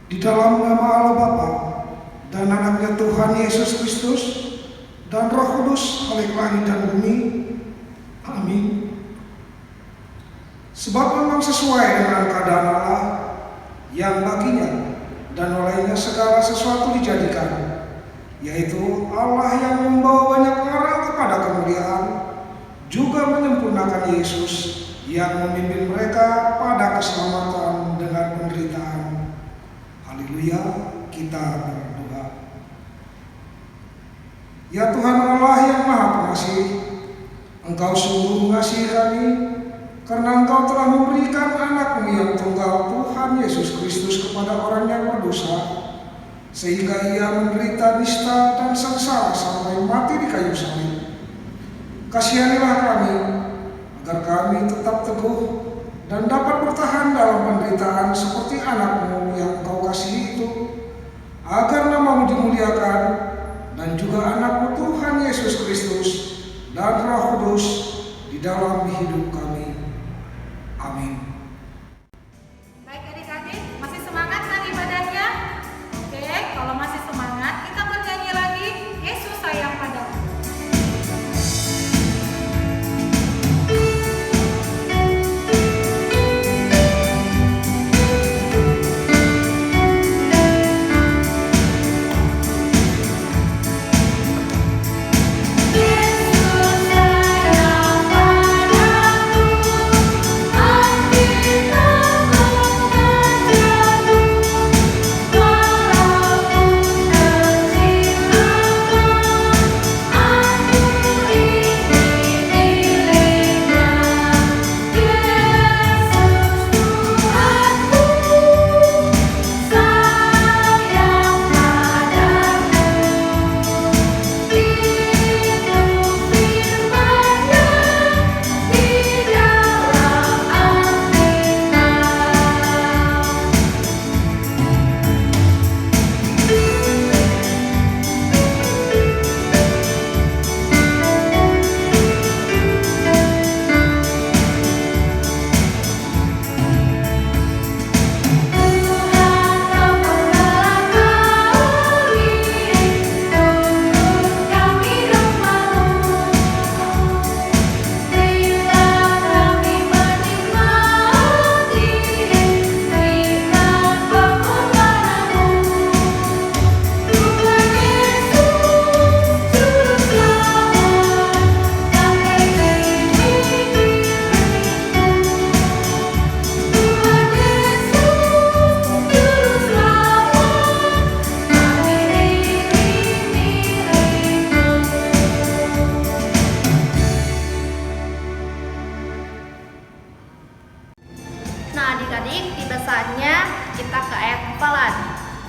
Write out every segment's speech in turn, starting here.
Di dalam nama Allah Bapa dan anaknya Tuhan Yesus Kristus dan Roh Kudus, Khalik langit dan bumi. Amin. Sebab memang sesuai dengan keadaan Allah yang baginya dan olehnya segala sesuatu dijadikan, yaitu Allah yang membawa banyak orang kepada kemuliaan, juga menyempurnakan Yesus yang memimpin mereka pada keselamatan dengan penderitaan. Haleluya, kita berdoa. Ya Tuhan Allah yang Maha Pengasih, Engkau sungguh mengasihi kami, karena Engkau telah memberikan anak-Mu yang tunggal, Tuhan Yesus Kristus, kepada orang yang berdosa, sehingga Ia menderita nista dan sengsara sampai mati di kayu salib. Kasihanilah kami, agar kami tetap teguh dan dapat bertahan dalam penderitaan seperti anak-Mu yang Engkau kasihi itu, agar nama-Mu dimuliakan, dan juga anak-Mu Tuhan Yesus Kristus dan Roh Kudus di dalam hidup kami. Amin. Baik adik-adik, masih semangat kan ibadahnya? Oke, kalau masih semangat, kita bernyanyi lagi Yesus sayang padamu. Nah adik-adik, tiba saatnya kita ke ayat hafalan.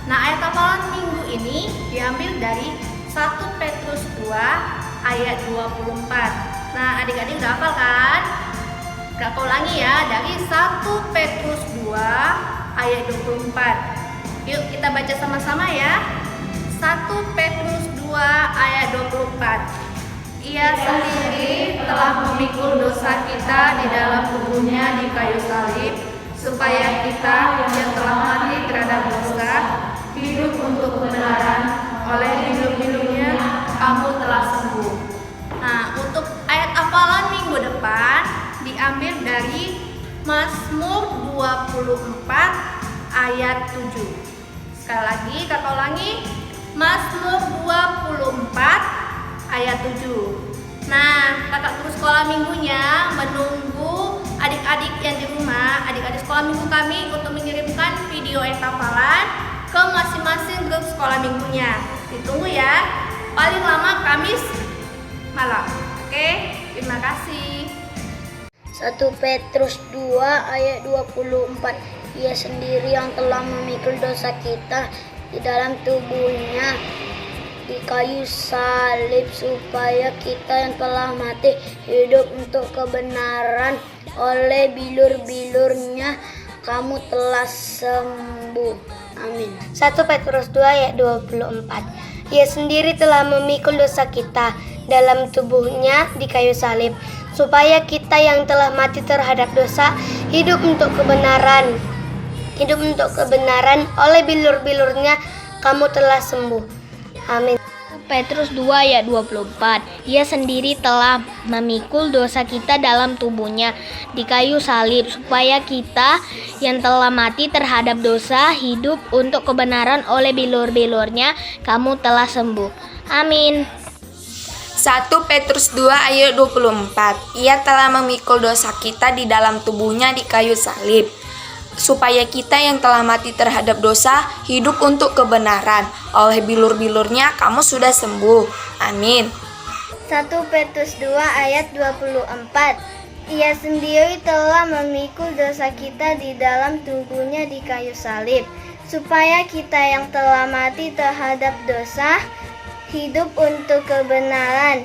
Nah ayat hafalan minggu ini diambil dari 1 Petrus 2 ayat 24. Nah adik-adik udah hafal kan? Kita ulangi ya, dari 1 Petrus 2 ayat 24. Yuk kita baca sama-sama ya. 1 Petrus 2 ayat 24. Ia sendiri telah memikul dosa kita di dalam tubuhnya di kayu salib, supaya kita yang telah mati terhadap dosa hidup untuk kebenaran. Oleh hidup-hidupnya kamu telah sembuh. Nah, untuk ayat hafalan minggu depan diambil dari Mazmur 24 ayat 7. Sekali lagi kakak ulangi, Mazmur 24 ayat 7. Nah, kakak guru sekolah minggunya menunggu adik-adik yang di rumah, adik-adik sekolah minggu kami untuk mengirimkan video ayat hafalan ke masing-masing grup sekolah minggunya. Ditunggu ya, paling lama Kamis malam. Oke, terima kasih. 1 Petrus 2 ayat 24. Ia sendiri yang telah memikul dosa kita di dalam tubuhnya di kayu salib, supaya kita yang telah mati hidup untuk kebenaran. Oleh bilur-bilurnya kamu telah sembuh. Amin. 1 Petrus 2 ayat 24. Ia sendiri telah memikul dosa kita dalam tubuhnya di kayu salib, supaya kita yang telah mati terhadap dosa hidup untuk kebenaran. hidup untuk kebenaran. Oleh bilur-bilurnya kamu telah sembuh. Amin. Petrus 2 ayat 24. Ia sendiri telah memikul dosa kita dalam tubuhnya di kayu salib, supaya kita yang telah mati terhadap dosa hidup untuk kebenaran. Oleh bilur-bilurnya kamu telah sembuh. Amin. 1 Petrus 2 ayat 24. Ia telah memikul dosa kita di dalam tubuhnya di kayu salib, supaya kita yang telah mati terhadap dosa hidup untuk kebenaran. Oleh bilur-bilurnya kamu sudah sembuh. Amin. 1 Petrus 2 ayat 24. Ia sendiri telah memikul dosa kita di dalam tubuhnya di kayu salib, supaya kita yang telah mati terhadap dosa hidup untuk kebenaran.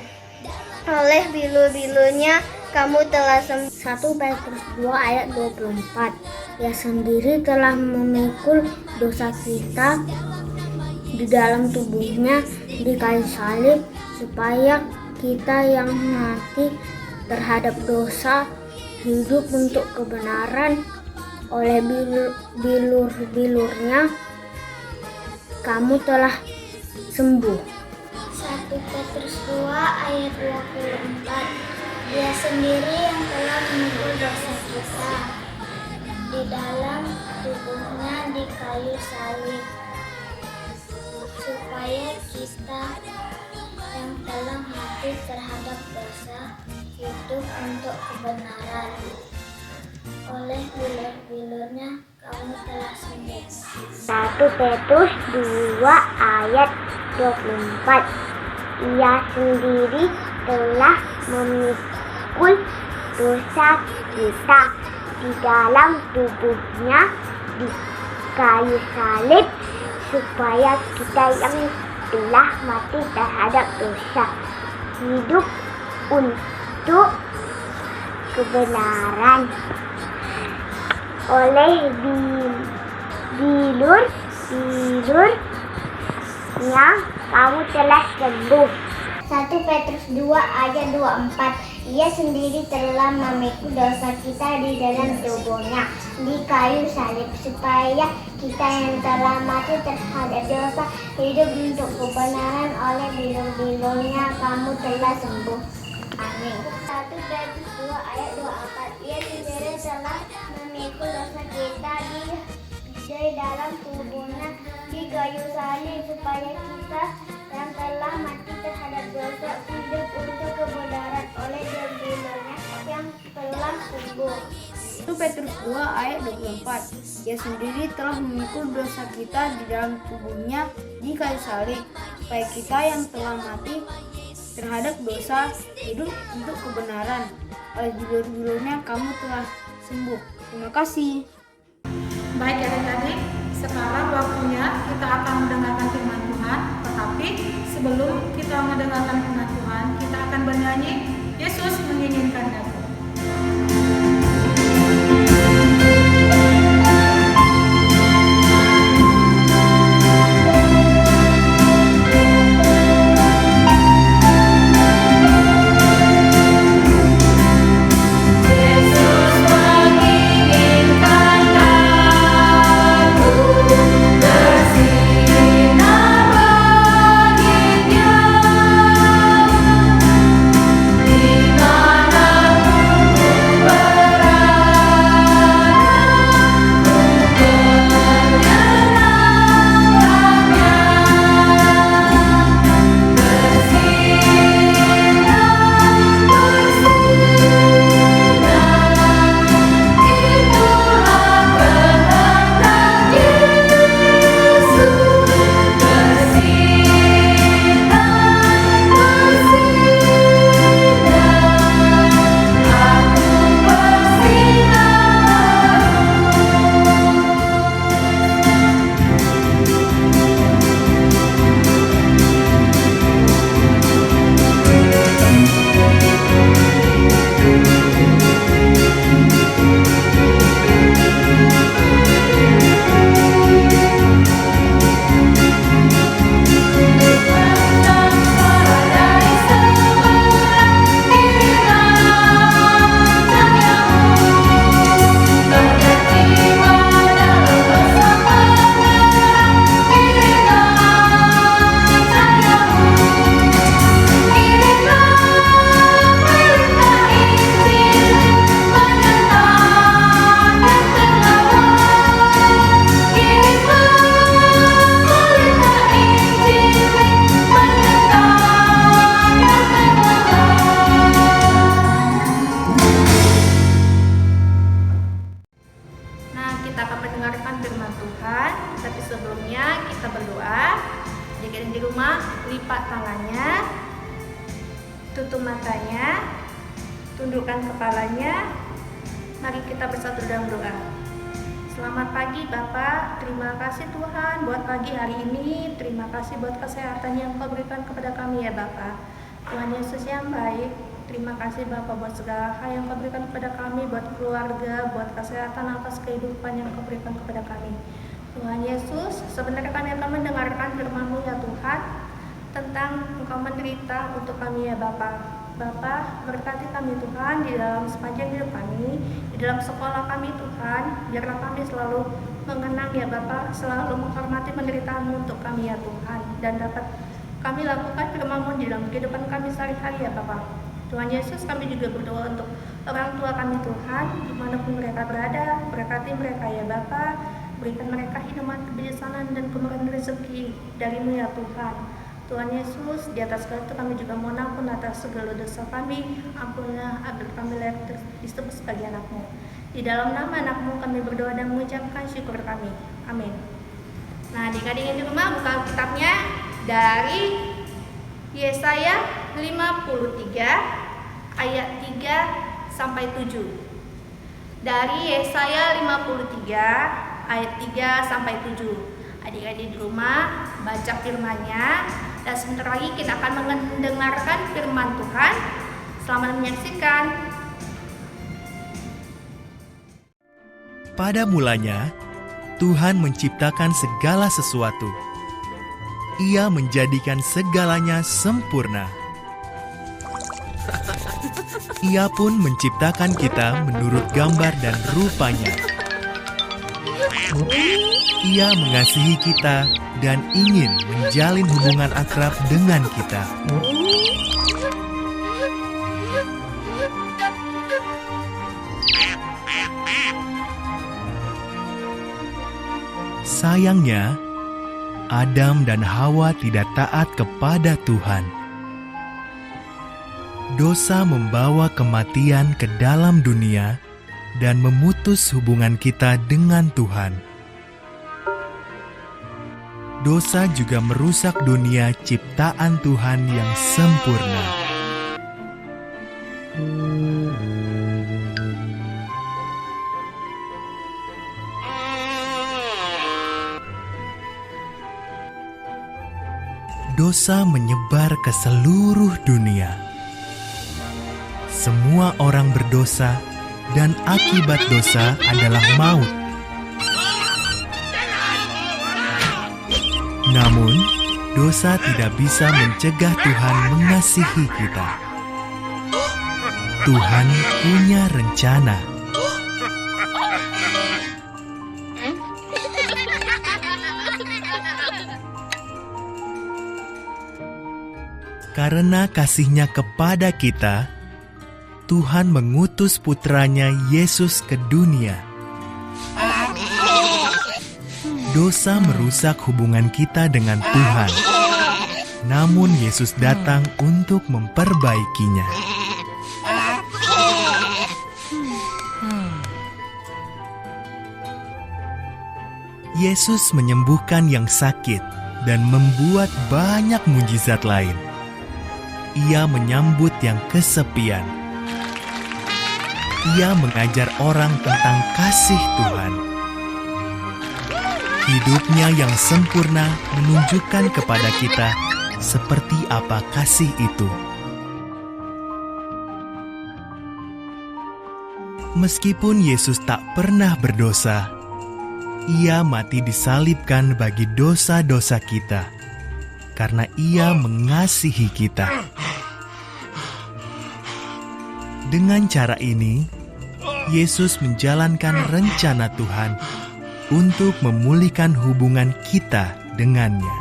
Oleh bilur-bilurnya kamu telah sembuh. 1 Petrus 2 ayat 24. Ia sendiri telah memikul dosa kita di dalam tubuhnya di kayu salib, supaya kita yang mati terhadap dosa hidup untuk kebenaran. Oleh bilur-bilurnya kamu telah sembuh. 1 Petrus 2 ayat 24. Dia sendiri yang telah memikul dosa kita di dalam tubuhnya di kayu salib, supaya kita yang telah mati terhadap dosa hidup untuk kebenaran. Oleh bilur-bilurnya kamu telah sembuh. 1 Petrus 2 ayat 24. Ia sendiri telah memikul dosa kita di dalam tubuhnya di kayu salib, supaya kita yang telah mati terhadap dosa hidup untuk kebenaran. Oleh bilur-bilurnya kamu telah sembuh. 1 Petrus 2 ayat 24. Ia sendiri telah memikul dosa kita di dalam tubuhnya di kayu salib, supaya kita yang telah mati terhadap dosa hidup untuk kebenaran. Oleh bilur-bilurnya kamu telah sembuh. Amin. 1 Petrus 2 ayat 24. Ia sendiri telah memikul dosa kita di dalam tubuhnya di kayu salib, supaya kita yang telah mati terhadap dosa hidup untuk kebenaran. Oleh bilur-bilurnya yang telah sembuh. 1 Petrus 2 ayat 24. Ia sendiri telah memikul dosa kita di dalam tubuhnya di kayu salib, supaya kita yang telah mati terhadap dosa hidup untuk kebenaran. Oleh bilur-bilurnya kamu telah sembuh. Terima kasih. Baik adik-adik, sekarang waktunya kita akan mendengarkan firman Tuhan. Tetapi sebelum kita mendengarkan firman Tuhan, kita akan bernyanyi Yesus menginginkan aku. Dimana sebelumnya kita berdoa. Jika di rumah, lipat tangannya, tutup matanya, tundukkan kepalanya. Mari kita bersatu dalam doa. Selamat pagi Bapak, terima kasih Tuhan buat pagi hari ini. Terima kasih buat kesehatan yang Kau berikan kepada kami ya Bapak. Tuhan Yesus yang baik, terima kasih Bapak buat segala hal yang Kau berikan kepada kami, buat keluarga, buat kesehatan atas kehidupan yang Kau berikan kepada kami. Tuhan Yesus, sebenarnya kami akan mendengarkan firman-Mu ya Tuhan, tentang Engkau menderita untuk kami ya Bapak. Bapak, berkati kami Tuhan di dalam sepanjang hidup kami, di dalam sekolah kami Tuhan, biarlah kami selalu mengenang ya Bapak, selalu menghormati penderitaan-Mu untuk kami ya Tuhan, dan dapat kami lakukan firman-Mu di dalam kehidupan kami sehari-hari ya Bapak. Tuhan Yesus, kami juga berdoa untuk orang tua kami Tuhan, dimanapun mereka berada, berkati mereka ya Bapak, berikan mereka hikmat, kebijaksanaan, dan kemurahan rezeki dari-Mu ya Tuhan. Tuhan Yesus, di atas segala itu kami juga mohon ampun atas segala dosa kami. Ampunilah agar kami layak disebut sebagai anak-Mu. Di dalam nama anak-Mu kami berdoa dan mengucapkan syukur kami. Amin. Nah, adik-adik yang di rumah buka kitabnya dari Yesaya 53 ayat 3 sampai 7. Dari Yesaya 53 ayat 3 sampai 7. Adik-adik di rumah baca firman-Nya. Dan sebentar lagi kita akan mendengarkan firman Tuhan. Selamat menyaksikan. Pada mulanya, Tuhan menciptakan segala sesuatu. Ia menjadikan segalanya sempurna. Ia pun menciptakan kita menurut gambar dan rupanya. Ia mengasihi kita dan ingin menjalin hubungan akrab dengan kita. Sayangnya, Adam dan Hawa tidak taat kepada Tuhan. Dosa membawa kematian ke dalam dunia dan memutus hubungan kita dengan Tuhan. Dosa juga merusak dunia ciptaan Tuhan yang sempurna. Dosa menyebar ke seluruh dunia. Semua orang berdosa, dan akibat dosa adalah maut. Namun, dosa tidak bisa mencegah Tuhan mengasihi kita. Tuhan punya rencana. Karena kasih-Nya kepada kita, Tuhan mengutus putranya Yesus ke dunia. Dosa merusak hubungan kita dengan Tuhan. Namun Yesus datang untuk memperbaikinya. Yesus menyembuhkan yang sakit dan membuat banyak mujizat lain. Ia menyambut yang kesepian. Ia mengajar orang tentang kasih Tuhan. Hidupnya yang sempurna menunjukkan kepada kita seperti apa kasih itu. Meskipun Yesus tak pernah berdosa, Ia mati disalibkan bagi dosa-dosa kita, karena Ia mengasihi kita. Dengan cara ini, Yesus menjalankan rencana Tuhan untuk memulihkan hubungan kita dengannya.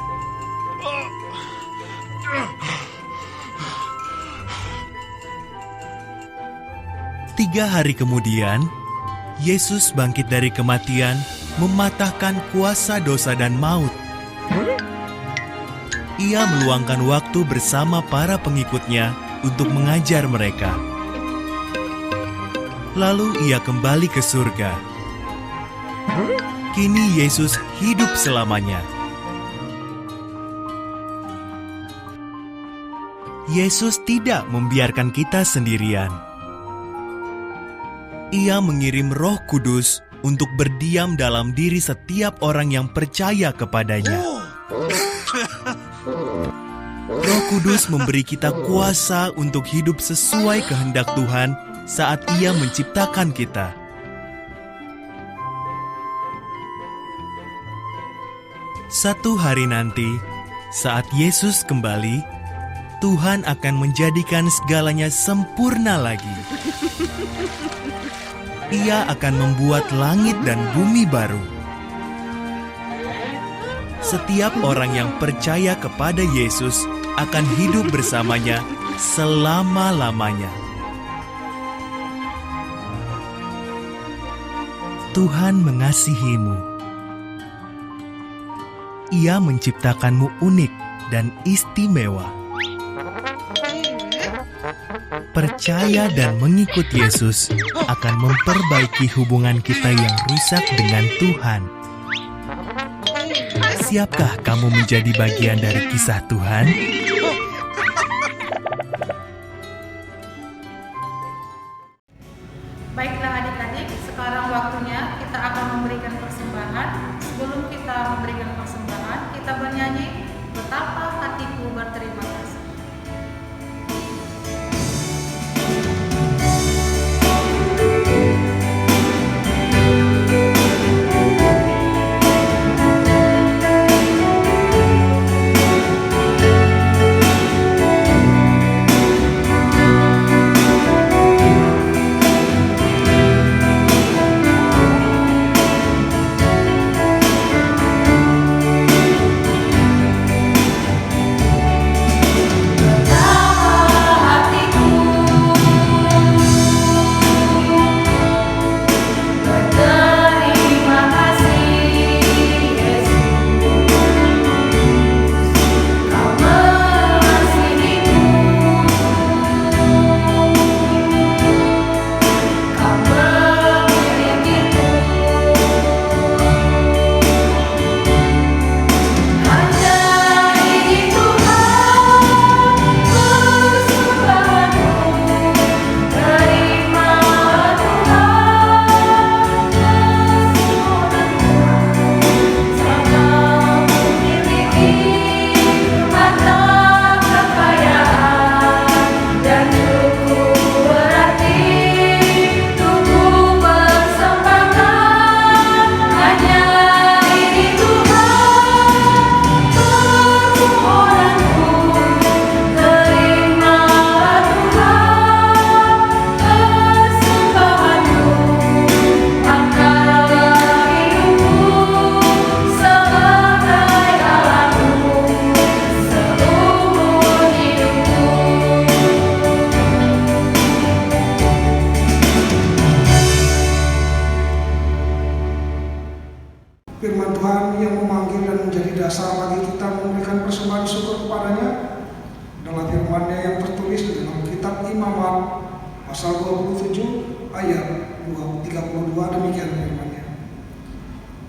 Tiga hari kemudian, Yesus bangkit dari kematian, mematahkan kuasa dosa dan maut. Ia meluangkan waktu bersama para pengikutnya untuk mengajar mereka. Lalu ia kembali ke surga. Kini Yesus hidup selamanya. Yesus tidak membiarkan kita sendirian. Ia mengirim Roh Kudus untuk berdiam dalam diri setiap orang yang percaya kepadanya. Roh Kudus memberi kita kuasa untuk hidup sesuai kehendak Tuhan saat Ia menciptakan kita. Satu hari nanti, saat Yesus kembali, Tuhan akan menjadikan segalanya sempurna lagi. Ia akan membuat langit dan bumi baru. Setiap orang yang percaya kepada Yesus akan hidup bersamanya selama-lamanya. Tuhan mengasihimu. Ia menciptakanmu unik dan istimewa. Percaya dan mengikut Yesus akan memperbaiki hubungan kita yang rusak dengan Tuhan. Siapkah kamu menjadi bagian dari kisah Tuhan? Baiklah adik-adik, sekarang waktunya kita akan memberikan persembahan. Sebelum kita memberikan persembahan, kita bernyanyi Betapa Hatiku Berterima Kasih. Firman Tuhan yang memanggil dan menjadi dasar bagi kita memberikan persembahan syukur kepadanya adalah firman-Nya yang tertulis di dalam kitab Imamat pasal 27 ayat 32. Demikian firman-Nya.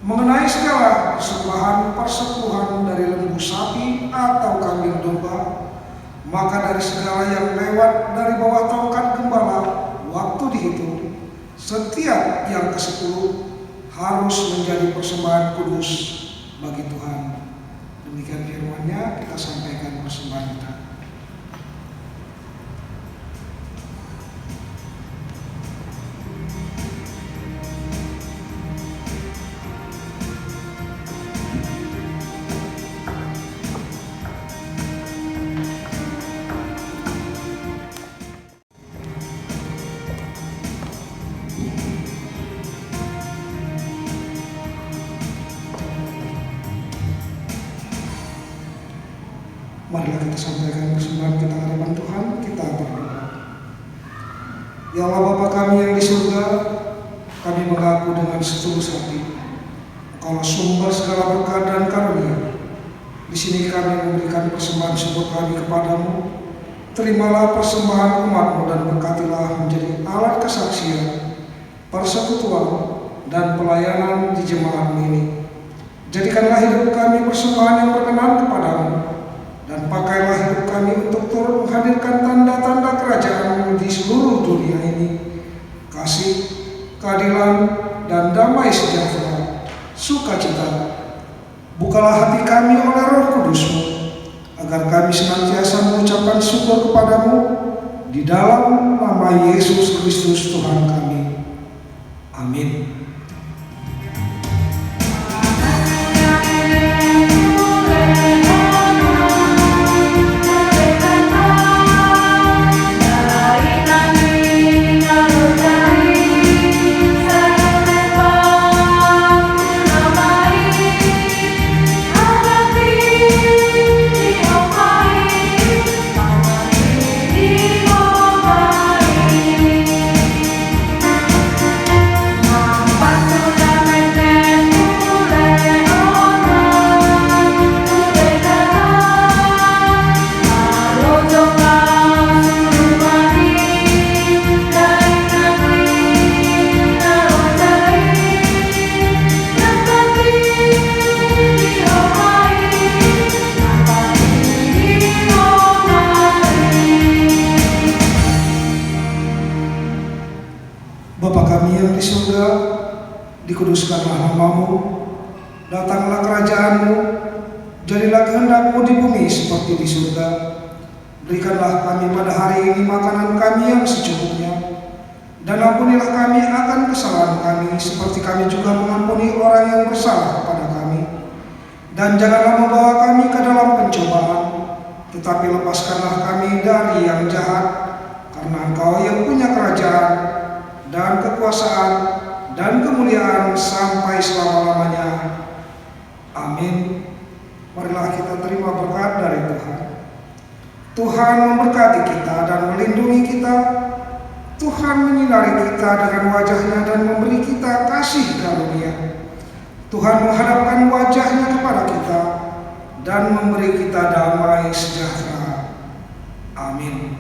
Mengenai segala persembahan dari lembu sapi atau kambing domba, maka dari segala yang lewat dari bawah tongkat gembala waktu dihitung, setiap yang ke-10 harus menjadi persembahan kudus bagi Tuhan. Demikian firman-Nya, kita sampaikan persembahan kita. Marilah kita sampaikan persembahan kita ke hadapan Tuhan, kita berdoa. Ya Allah Bapa kami yang di surga, kami mengaku dengan setulus hati, Engkaulah sumber segala berkat dan karunia. Di sini kami memberikan persembahan syukur kami kepadamu. Terimalah persembahan umat-Mu dan berkatilah menjadi alat kesaksian, persekutuan, dan pelayanan di jemaat ini. Jadikanlah hidup kami persembahan yang berkenan kepadamu, dan pakailah hidup kami untuk turut menghadirkan tanda-tanda kerajaan-Mu di seluruh dunia ini. Kasih, keadilan, dan damai sejahtera, sukacita. Bukalah hati kami oleh Roh Kudus-Mu, agar kami senantiasa mengucapkan syukur kepadamu di dalam nama Yesus Kristus Tuhan kami. Amin. Bapa kami yang di surga, dikuduskanlah nama-Mu, datanglah kerajaan-Mu, jadilah kehendak-Mu di bumi seperti di surga. Berikanlah kami pada hari ini makanan kami yang secukupnya, dan ampunilah kami akan kesalahan kami, seperti kami juga mengampuni orang yang bersalah kepada kami. Dan janganlah membawa kami ke dalam pencobaan, tetapi lepaskanlah kami dari yang jahat, karena Engkau yang punya kerajaan, dan kekuasaan, dan kemuliaan sampai selama-lamanya. Amin. Marilah kita terima berkat dari Tuhan. Tuhan memberkati kita dan melindungi kita. Tuhan menyinari kita dengan wajah-Nya dan memberi kita kasih karunia. Tuhan menghadapkan wajah-Nya kepada kita dan memberi kita damai sejahtera. Amin.